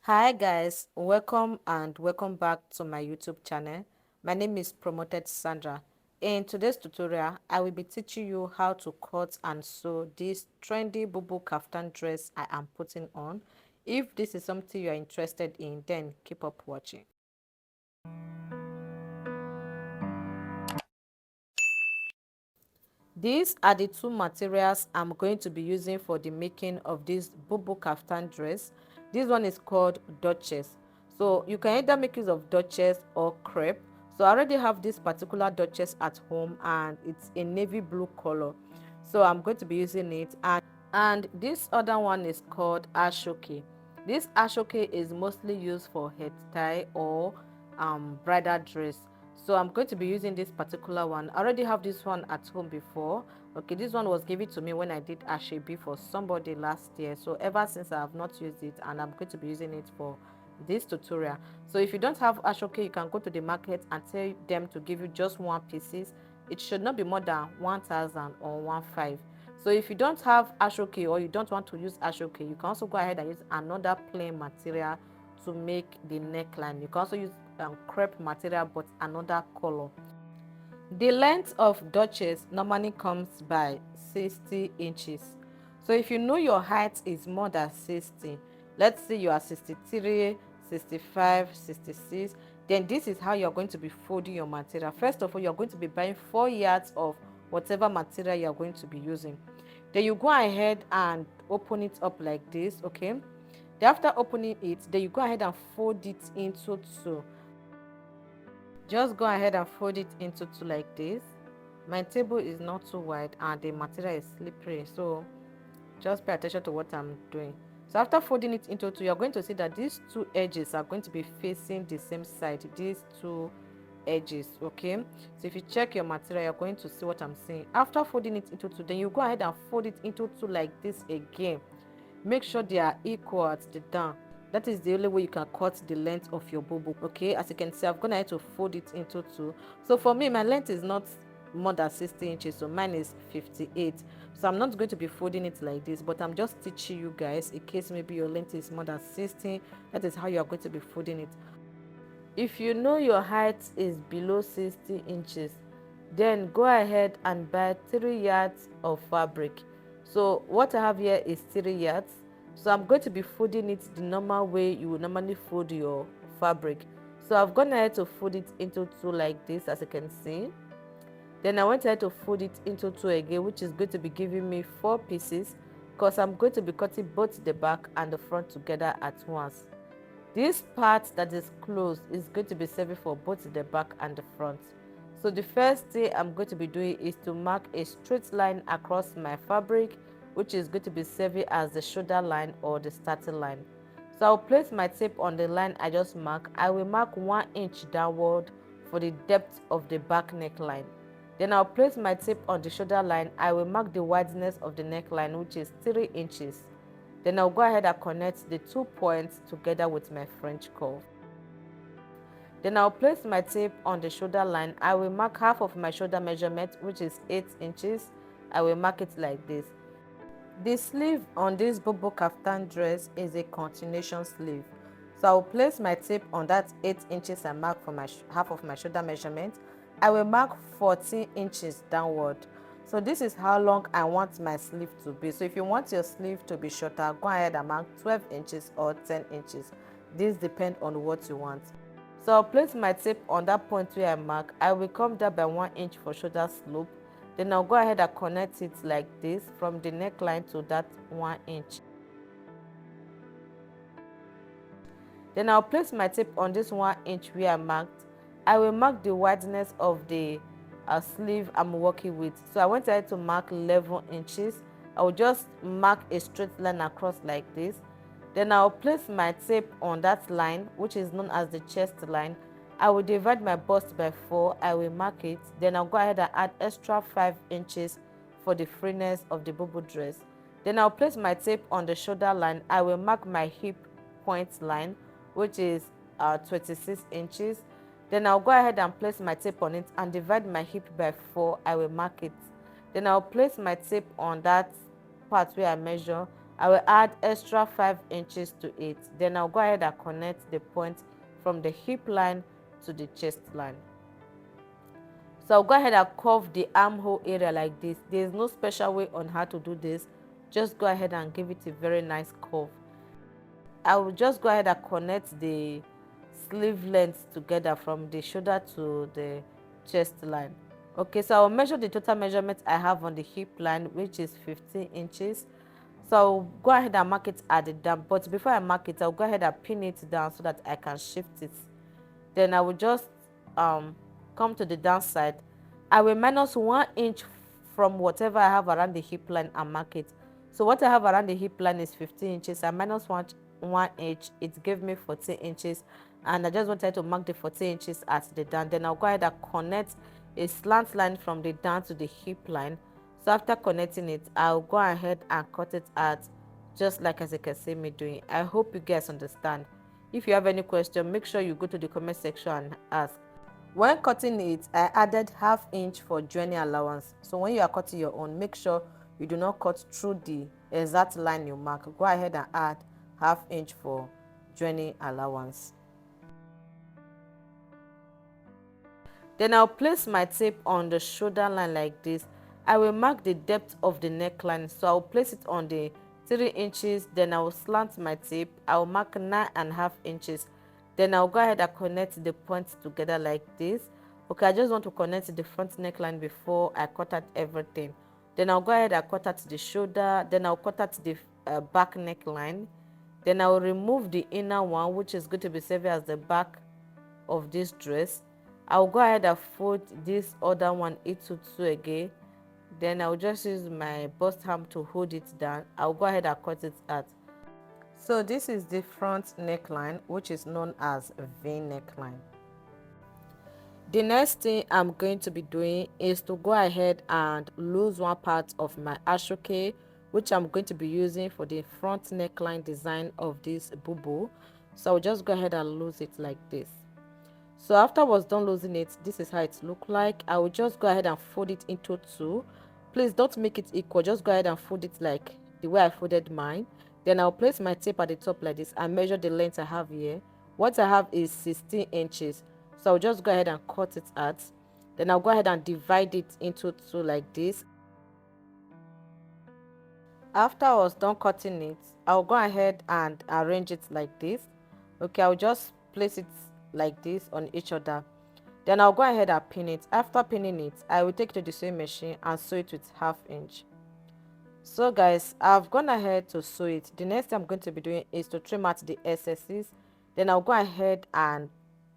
Hi guys, welcome back to my YouTube channel. My name is Promoted Sandra. In today's tutorial, I will be teaching you how to cut and sew this trendy Bubu Caftan dress I am putting on. If this is something you are interested in, then keep up watching. These are the two materials I'm going to be using for the making of this Bubu Caftan dress. This one is called Duchess. So you can either make use of Duchess or crepe. So I already have this particular Duchess at home and it's a navy blue color. So I'm going to be using it. And this other one is called Ashoke. This Ashoke is mostly used for head tie or bridal dress. So I'm going to be using this particular one. I already have this one at home before. Okay, this one was given to me when I did Ashebi for somebody last year. So ever since I have not used it, and I'm going to be using it for this tutorial. So if you don't have Ashoke, you can go to the market and tell them to give you just one pieces. It should not be more than 1,000 or 1,500. So if you don't have Ashoke or you don't want to use Ashoke, you can also go ahead and use another plain material to make the neckline. You can also use crepe material but another color. The length of Duchess normally comes by 60 inches. So if you know your height is more than 60, let's say you are 63, 65, 66, then this is how you're going to be folding your material. First of all, you're going to be buying 4 yards of whatever material you're going to be using. Then you go ahead and open it up like this, okay? Then after opening it, then you go ahead and fold it into two. Just go ahead and fold it into two like this. My table is not too wide and the material is slippery, so just pay attention to what I'm doing. So after folding it into two, you're going to see that these two edges are going to be facing the same side, these two edges, okay? So if you check your material, you're going to see what I'm saying. After folding it into two, then you go ahead and fold it into two like this again. Make sure they are equal at the down. That is the only way you can cut the length of your bubu. Okay, as you can see, I've gone ahead to fold it into two. So for me, my length is not more than 60 inches, so mine is 58. So I'm not going to be folding it like this, but I'm just teaching you guys in case maybe your length is more than 60. That is how you are going to be folding it. If you know your height is below 60 inches, then go ahead and buy 3 yards of fabric. So what I have here is 3 yards. So I'm going to be folding it the normal way you would normally fold your fabric. So I've gone ahead to fold it into two like this, as you can see. Then I went ahead to fold it into two again, which is going to be giving me 4 pieces, because I'm going to be cutting both the back and the front together at once. This part that is closed is going to be serving for both the back and the front. So the first thing I'm going to be doing is to mark a straight line across my fabric, which is going to be serving as the shoulder line or the starting line. So I'll place my tape on the line I just marked. I will mark 1 inch downward for the depth of the back neckline. Then I'll place my tape on the shoulder line. I will mark the wideness of the neckline, which is 3 inches. Then I'll go ahead and connect the 2 points together with my French curve. Then I'll place my tape on the shoulder line. I will mark half of my shoulder measurement, which is 8 inches. I will mark it like this. The sleeve on this Bubu Caftan dress is a continuation sleeve. So I will place my tape on that 8 inches I mark for my half of my shoulder measurement. I will mark 14 inches downward. So this is how long I want my sleeve to be. So if you want your sleeve to be shorter, go ahead and mark 12 inches or 10 inches. This depends on what you want. So I'll place my tape on that point where I mark. I will come down by 1 inch for shoulder slope. Then I'll go ahead and connect it like this from the neckline to that 1 inch. Then I'll place my tape on this 1 inch where I marked. I will mark the wideness of the sleeve I'm working with. So I went ahead to mark 11 inches. I will just mark a straight line across like this. Then I'll place my tape on that line, which is known as the chest line. I will divide my bust by 4. I will mark it. Then I'll go ahead and add extra 5 inches for the freeness of the bubu dress. Then I'll place my tape on the shoulder line. I will mark my hip point line, which is 26 inches. Then I'll go ahead and place my tape on it and divide my hip by 4. I will mark it. Then I'll place my tape on that part where I measure. I will add extra 5 inches to it. Then I'll go ahead and connect the point from the hip line to the chest line. So I'll go ahead and curve the armhole area like this. There's no special way on how to do this. Just go ahead and give it a very nice curve. I will just go ahead and connect the sleeve lengths together from the shoulder to the chest line. Okay, so I'll measure the total measurement I have on the hip line, which is 15 inches. So I'll go ahead and mark it at the down, but before I mark it, I'll go ahead and pin it down so that I can shift it. Then I will just come to the downside. I will minus 1 inch from whatever I have around the hip line and mark it. So what I have around the hip line is 15 inches. I minus 1 inch, it gave me 14 inches, and I just wanted to mark the 14 inches at the down. Then I'll go ahead and connect a slant line from the down to the hip line. So after connecting it, I'll go ahead and cut it out just like as you can see me doing. I hope you guys understand. If you have any question, make sure you go to the comment section and ask. When cutting it, I added ½ inch for joining allowance. So when you are cutting your own, make sure you do not cut through the exact line you mark. Go ahead and add ½ inch for joining allowance. Then I'll place my tape on the shoulder line like this. I will mark the depth of the neckline, so I'll place it on the 3 inches. Then I will slant my tape. I'll mark 9½ inches. Then I'll go ahead and connect the points together like this. Okay, I just want to connect the front neckline before I cut out everything. Then I'll go ahead and cut out the shoulder. Then I'll cut out the back neckline. Then I'll remove the inner one, which is going to be serving as the back of this dress. I'll go ahead and fold this other one into 2 again. Then I'll just use my bust arm to hold it down. I'll go ahead and cut it out. So this is the front neckline, which is known as V neckline. The next thing I'm going to be doing is to go ahead and lose one part of my ashoke, which I'm going to be using for the front neckline design of this bubu. So I'll just go ahead and lose it like this. So after I was done losing it, this is how it looked like. I will just go ahead and fold it into 2. Please don't make it equal. Just go ahead and fold it like the way I folded mine. Then I'll place my tape at the top like this and measure the length I have here. What I have is 16 inches. So I'll just go ahead and cut it out. Then I'll go ahead and divide it into 2 like this. After I was done cutting it, I'll go ahead and arrange it like this. Okay, I'll just place it like this on each other. Then I'll go ahead and pin it. After pinning it, I will take it to the sewing machine and sew it with ½ inch. So guys, I've gone ahead to sew it. The next thing I'm going to be doing is to trim out the excesses. Then I'll go ahead and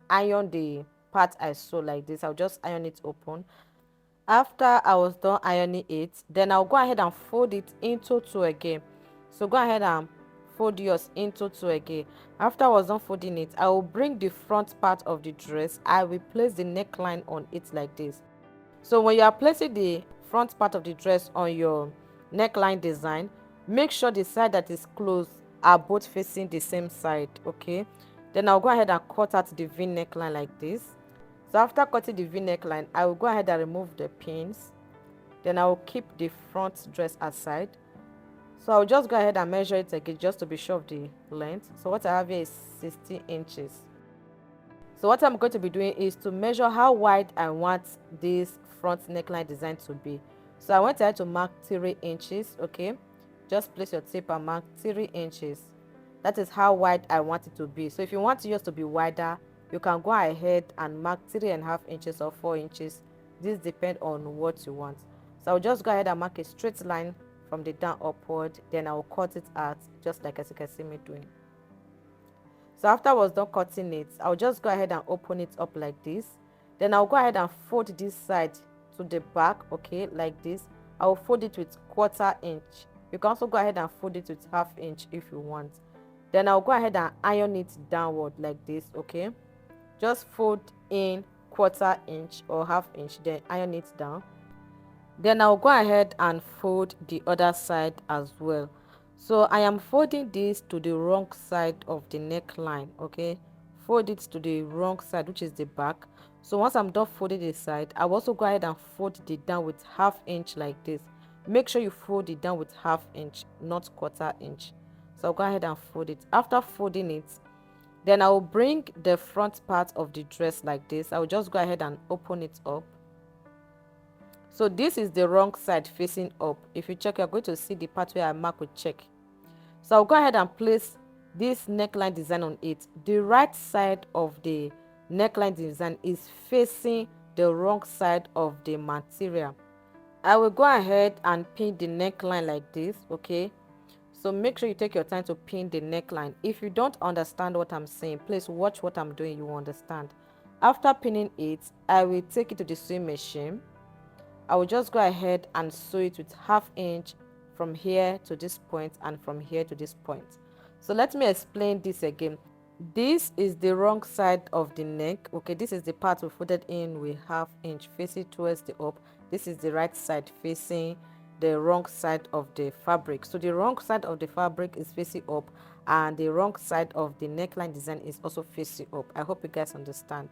iron the part I sew like this. I'll just iron it open. After I was done ironing it, then I'll go ahead and fold it into 2 again. So go ahead and fold yours into 2 again. After I was done folding it, I will bring the front part of the dress. I will place the neckline on it like this. So when you are placing the front part of the dress on your neckline design, make sure the side that is closed are both facing the same side. Okay, then I'll go ahead and cut out the V neckline like this. So after cutting the V neckline, I will go ahead and remove the pins. Then I will keep the front dress aside. So I'll just go ahead and measure it again just to be sure of the length. So what I have here is 16 inches. So what I'm going to be doing is to measure how wide I want this front neckline design to be. So I went ahead to mark 3 inches. Okay, just place your tape and mark 3 inches. That is how wide I want it to be. So if you want yours to be wider, you can go ahead and mark 3½ inches or 4 inches. This depends on what you want. So I'll just go ahead and mark a straight line from the down upward. Then I'll cut it out just like as you can see me doing. So after I was done cutting it, I'll just go ahead and open it up like this. Then I'll go ahead and fold this side to the back. Okay, like this. I'll fold it with 1/4 inch. You can also go ahead and fold it with ½ inch if you want. Then I'll go ahead and iron it downward like this. Okay, just fold in 1/4 inch or ½ inch, then iron it down. Then I'll go ahead and fold the other side as well. So I am folding this to the wrong side of the neckline. Okay, fold it to the wrong side, which is the back. So once I'm done folding the side, I'll also go ahead and fold it down with ½ inch like this. make sure you fold it down with 1/2 inch, not 1/4 inch. So I'll go ahead and fold it. After folding it, then I will bring the front part of the dress like this. I will just go ahead and open it up. So this is the wrong side facing up. If you check, you're going to see the part where I mark with check. So I'll go ahead and place this neckline design on it. The right side of the neckline design is facing the wrong side of the material. I will go ahead and pin the neckline like this, okay? So make sure you take your time to pin the neckline. If you don't understand what I'm saying, please watch what I'm doing, you will understand. After pinning it, I will take it to the sewing machine. I will just go ahead and sew it with 1/2 inch from here to this point and from here to this point. So let me explain this again. This is the wrong side of the neck, okay? This is the part we folded in with 1/2 inch facing towards the up. This is the right side facing the wrong side of the fabric. So the wrong side of the fabric is facing up, and the wrong side of the neckline design is also facing up. I hope you guys understand.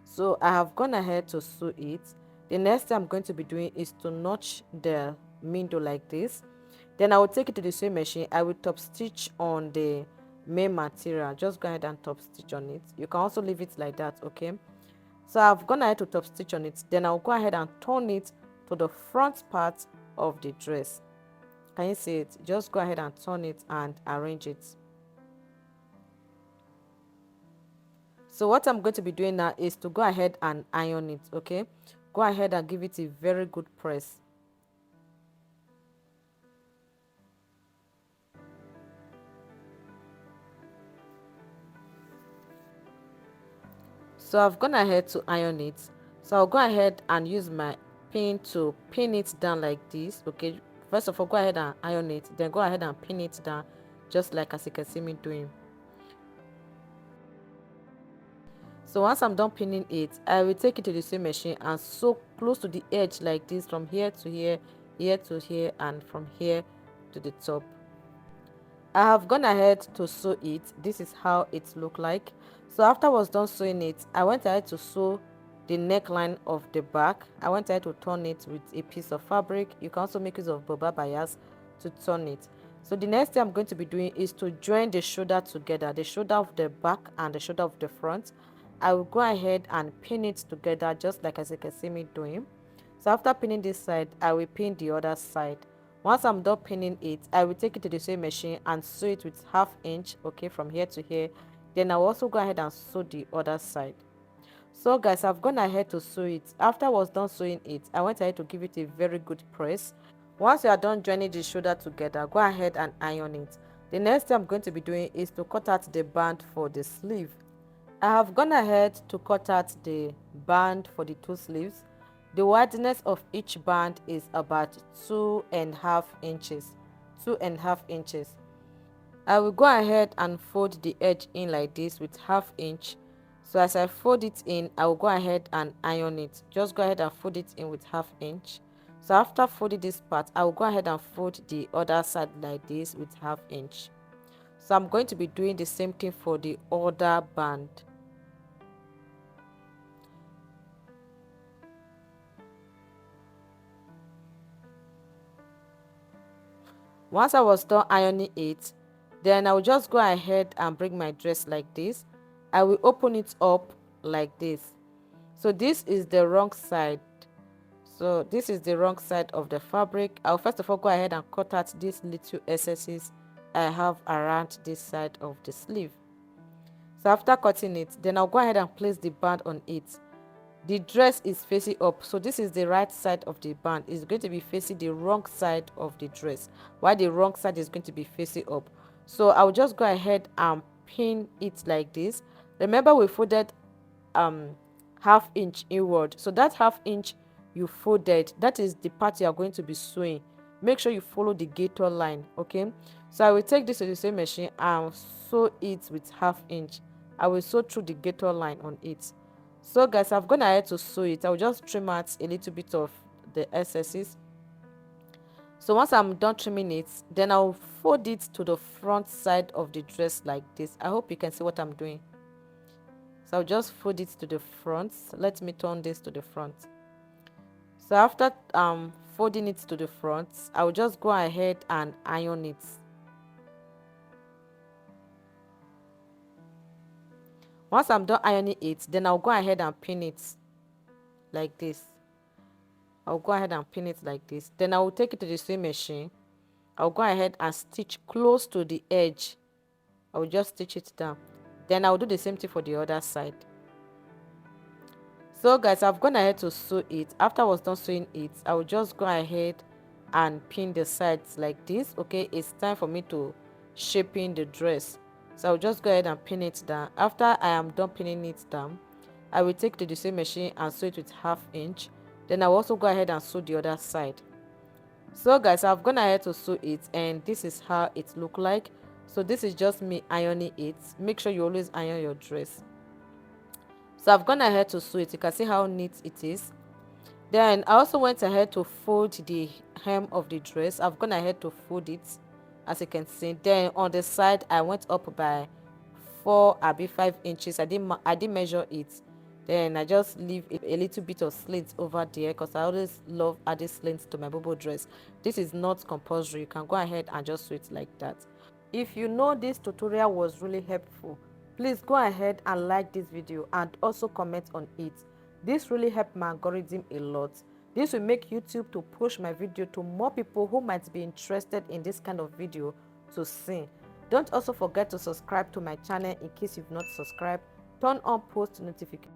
So I have gone ahead to sew it. The next thing I'm going to be doing is to notch the window like this. Then I will take it to the sewing machine. I will top stitch on the main material. Just go ahead and top stitch on it. You can also leave it like that, okay? So I've gone ahead to top stitch on it. Then I'll go ahead and turn it to the front part of the dress. Can you see it? Just go ahead and turn it and arrange it. So what I'm going to be doing now is to go ahead and iron it, okay? Go ahead and give it a very good press. So I've gone ahead to iron it. So I'll go ahead and use my pin to pin it down like this, okay? First of all, go ahead and iron it, then go ahead and pin it down, just like as you can see me doing. So once I'm done pinning it, I will take it to the sewing machine and sew close to the edge like this, from here to here, here to here, and from here to the top. I have gone ahead to sew it. This is how it looked like. So after I was done sewing it, I went ahead to sew the neckline of the back. I went ahead to turn it with a piece of fabric. You can also make use of boba bias to turn it. So the next thing I'm going to be doing is to join the shoulder together, the shoulder of the back and the shoulder of the front. I will go ahead and pin it together, just like as you can see me doing. So after pinning this side, I will pin the other side. Once I'm done pinning it, I will take it to the sewing machine and sew it with 1/2 inch, okay, from here to here. Then I'll also go ahead and sew the other side. So guys, I've gone ahead to sew it. After I was done sewing it, I went ahead to give it a very good press. Once you are done joining the shoulder together, go ahead and iron it. The next thing I'm going to be doing is to cut out the band for the sleeve. I have gone ahead to cut out the band for the 2 sleeves. The wideness of each band is about 2.5 inches. 2.5 inches. I will go ahead and fold the edge in like this with 1/2 inch. So as I fold it in, I will go ahead and iron it. Just go ahead and fold it in with 1/2 inch. So after folding this part, I will go ahead and fold the other side like this with 1/2 inch. So I'm going to be doing the same thing for the other band. Once I was done ironing it, then I will just go ahead and bring my dress like this. I will open it up like this. So this is the wrong side. So this is the wrong side of the fabric. I'll first of all go ahead and cut out these little excesses I have around this side of the sleeve. So after cutting it, then I'll go ahead and place the band on it. The dress is facing up, so this is the right side of the band. It's going to be facing the wrong side of the dress, while the wrong side is going to be facing up. So I'll just go ahead and pin it like this. Remember, we folded 1/2 inch inward, so that 1/2 inch you folded, that is the part you are going to be sewing. Make sure you follow the gator line, okay? So I will take this to the sewing machine and sew it with 1/2 inch. I will sew through the gator line on it. So guys, I've gone ahead to sew it. I'll just trim out a little bit of the excesses. So once I'm done trimming it, then I'll fold it to the front side of the dress like this. I hope you can see what I'm doing. So I'll just fold it to the front. Let me turn this to the front. So after folding it to the front, I will just go ahead and iron it. Once I'm done ironing it, then I'll go ahead and pin it like this. I'll go ahead and pin it like this. Then I will take it to the sewing machine. I'll go ahead and stitch close to the edge. I will just stitch it down. Then I'll do the same thing for the other side. So guys, I've gone ahead to sew it. After I was done sewing it, I will just go ahead and pin the sides like this. Okay, it's time for me to shape in the dress. So I'll just go ahead and pin it down. After I am done pinning it down, I will take to the sewing machine and sew it with 1/2 inch. Then I'll also go ahead and sew the other side. So guys, I've gone ahead to sew it, and this is how it look like. So this is just me ironing it. Make sure you always iron your dress. So I've gone ahead to sew it. You can see how neat it is. Then I also went ahead to fold the hem of the dress. I've gone ahead to fold it, as you can see. Then on the side, I went up by 4 or 5 inches. I didn't measure it. Then I just leave a little bit of slit over there, because I always love adding slits to my bobo dress. This is not compulsory. You can go ahead and just sew it like that. If you know this tutorial was really helpful, please go ahead and like this video and also comment on it. This really helped my algorithm a lot. This will make YouTube to push my video to more people who might be interested in this kind of video to see. Don't also forget to subscribe to my channel in case you've not subscribed. Turn on post notifications